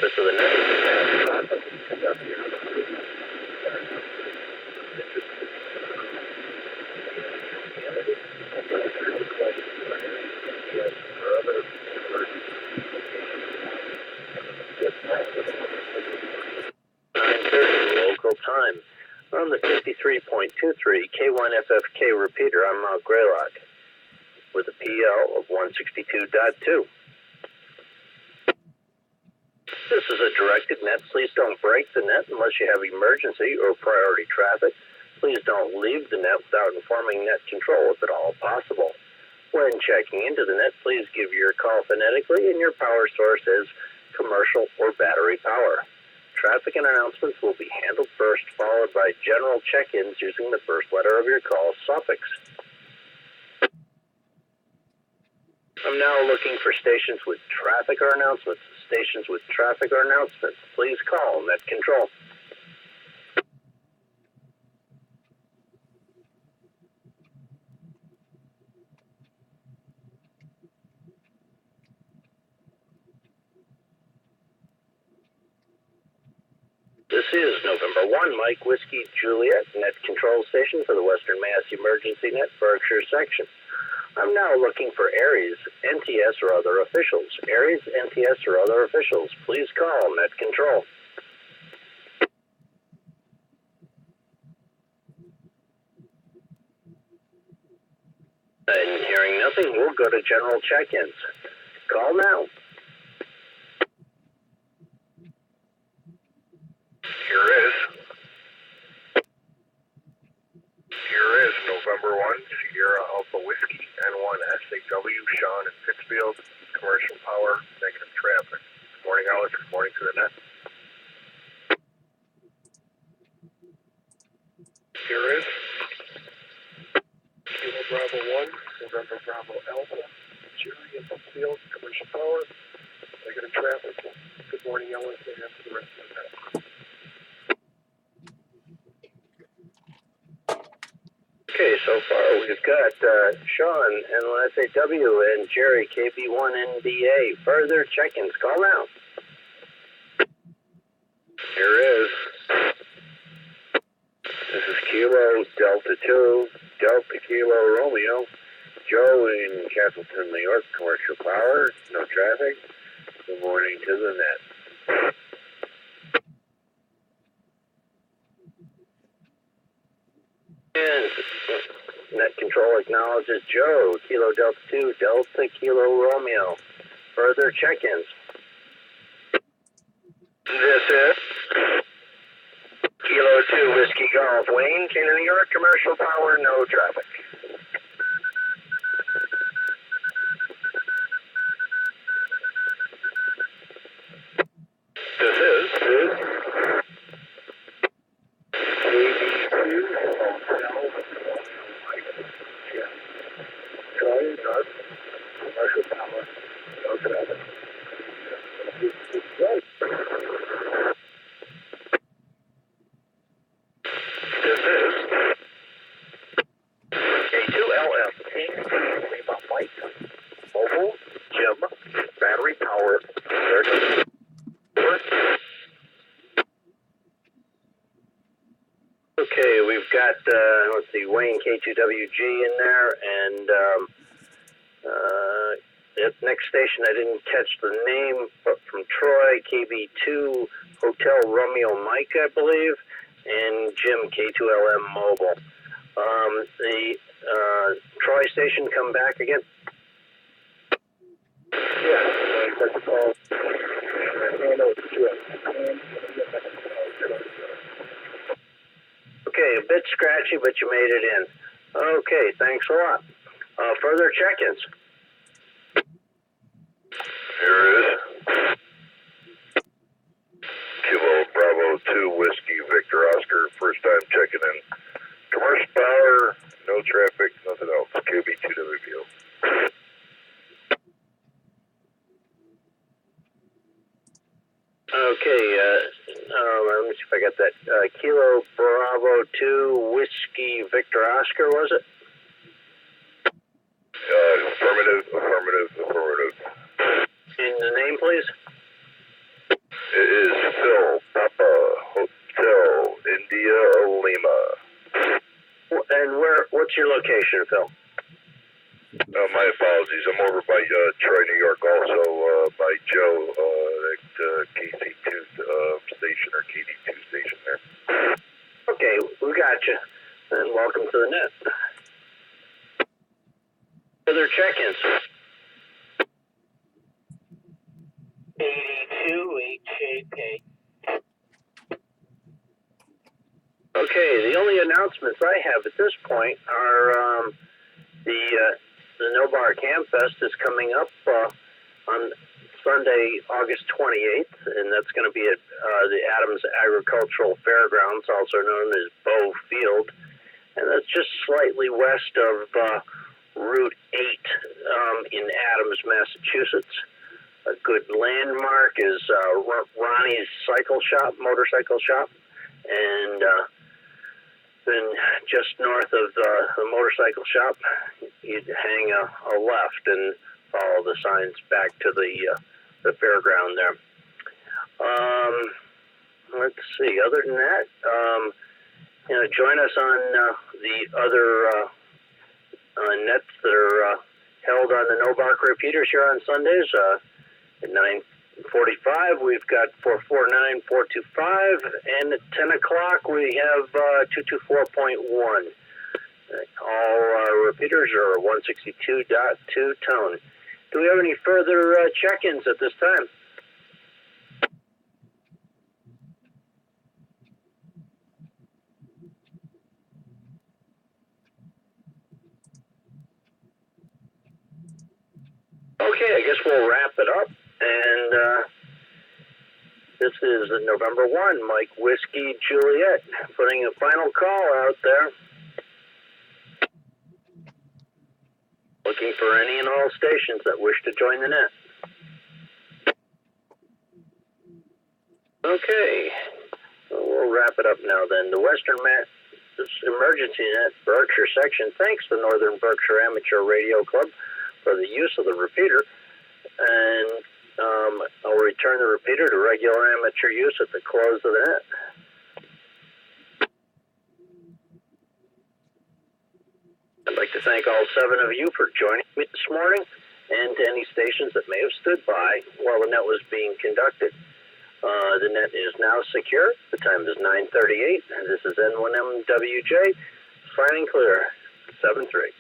surface of the net. Local time. On the 53.23 K1FFK repeater, I'm Mount Greylock with a PL of 162.2. This is a directed net. Please don't break the net unless you have emergency or priority traffic. Please don't leave the net without informing net control if at all possible. When checking into the net, please give your call phonetically and your power source is commercial or battery power. Traffic and announcements will be handled first, followed by general check-ins using the first letter of your call suffix. I'm now looking for stations with traffic or announcements. Stations with traffic or announcements, please call net control. This is November 1, Mike Whiskey Juliet, net control station for the Western Mass Emergency Net Berkshire section. I'm now looking for Aries, NTS, or other officials. Aries, NTS, or other officials, please call net control. And hearing nothing, we'll go to general check-ins. Call now. Here is November 1, Sierra Alpha Whiskey, N1MWJ, Sean in Pittsfield, commercial power, negative traffic. Good morning, Alex. Good morning to the net. Here is Kilo Bravo 1, November Bravo Alpha, Jerry in Pittsfield, commercial power, negative traffic. Good morning, Alex, and to the rest of the net. Okay, so far we've got Sean, NLSAW, and Jerry, KB1NBA. Further check-ins, call now. Here is. This is Kilo Delta 2, Delta Kilo Romeo, Joe in Castleton, New York, commercial power, no traffic. Good morning to the net. And net control acknowledges Joe, Kilo Delta 2, Delta Kilo Romeo. Further check-ins. This is Kilo 2 Whiskey Golf Wayne, King of New York, commercial power, no traffic. This is KB2 Hotel Troy North, commercial power, no traffic. This is K2LF, Lima Mike, mobile, Jim, battery power, Okay, we've got, let's see, Wayne K2WG in there, and at next station, I didn't catch the name, but from Troy, KB2 Hotel Romeo Mike, I believe, and Jim K2LM Mobile. The Troy station come back again? Yeah, that's a call. Okay, a bit scratchy, but you made it in. Okay, thanks a lot. Further check-ins. Here is Kilo Bravo 2 Whiskey Victor Oscar, first time checking in. Commercial power, no traffic, nothing else. KB2WBO. Okay, let me see if I got that. Kilo Bravo 2 Whiskey Victor Oscar, was it? Affirmative. And the name, please? It is Phil, Papa, Hotel, India, Lima. And what's your location, Phil? My apologies. I'm over by Troy, New York, also by Joe at KC2 station or KD2 station there. Okay, we got you. And welcome to the net. Other check-ins. 82HJK. Okay, the only announcements I have at this point are the No Bar Camp Fest is coming up on Sunday, August 28th, and that's going to be at the Adams Agricultural Fairgrounds, also known as Bow Field, and that's just slightly west of Route 8 in Adams, Massachusetts. A good landmark is Ronnie's motorcycle shop, and then just north of the motorcycle shop, you'd hang a left and follow the signs back to the fairground there. Let's see. Other than that, join us on the other nets that are held on the No Bark repeaters here on Sundays. At 9:45, we've got 449, 425, and at 10 o'clock, we have 224.1. All repeaters are 162.2 tone. Do we have any further check-ins at this time? Okay, I guess we'll wrap it up. And this is November 1, Mike Whiskey Juliet, putting a final call out there. Looking for any and all stations that wish to join the net. Okay, we'll wrap it up now then. The Western Emergency Net Berkshire section thanks the Northern Berkshire Amateur Radio Club for the use of the repeater, and I'll return the repeater to regular amateur use at the close of the net. I'd like to thank all 7 of you for joining me this morning, and to any stations that may have stood by while the net was being conducted. The net is now secure. The time is 9:38, and this is N1MWJ, signing clear, 7-3.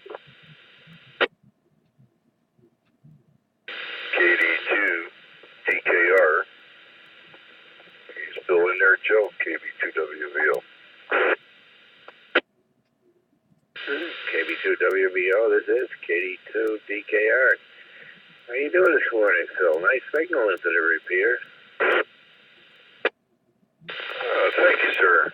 KD2 DKR. He's still in there, Joe. KB2WVO. KB2WBO, this is KD2 DKR. How you doing this morning, Phil? Nice signal into the repeater. Thank you, sir.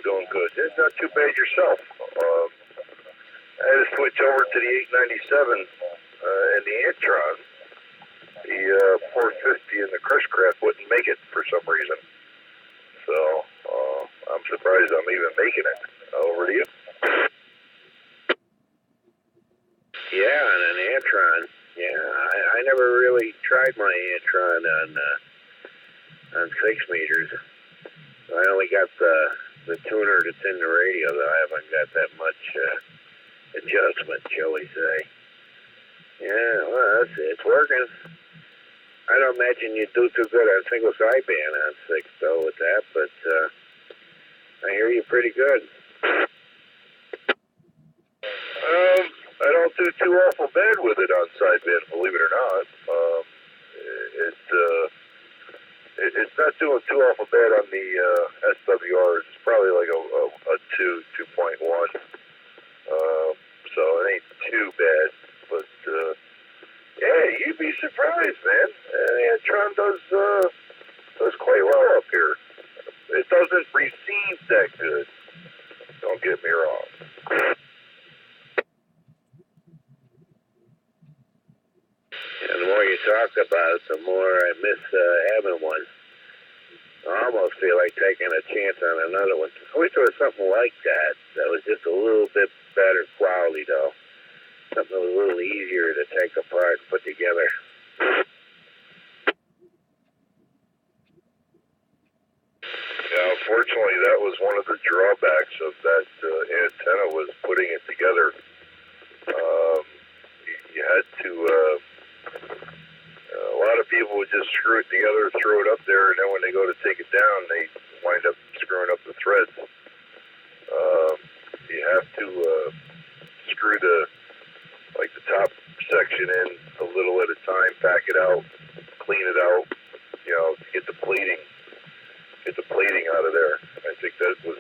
Doing good. Not too bad yourself. I had to switch over to the 897 and the Antron. The 450 and the Crushcraft wouldn't make it for some reason. So, I'm surprised I'm even making it. Over to you. Yeah, and an Antron. Yeah, I never really tried my Antron on 6 meters. I only got the tuner that's in the radio, though. I haven't got that much adjustment, shall we say. Yeah, well, it's working. I don't imagine you do too good on single sideband on 6, though, with that, but I hear you pretty good. I don't do too awful bad with it on sideband, believe it or not. It's not doing too awful bad on the SWRs. It's probably like a 2.1. So it ain't too bad, but yeah, you'd be surprised, man. Antron does quite well up here. It doesn't receive that good. Don't get me wrong. And the more you talk about it, the more I miss having one. I almost feel like taking a chance on another one. I wish there was something like that was just a little bit better quality, though. Something a little easier to take apart and put together. unfortunately, that was one of the drawbacks of that antenna was putting it together. You had to. A lot of people would just screw it together, throw it up there, and then when they go to take it down, they wind up screwing up the threads. You have to screw the top section in a little at a time, pack it out, clean it out, to get the plating out of there. I think that was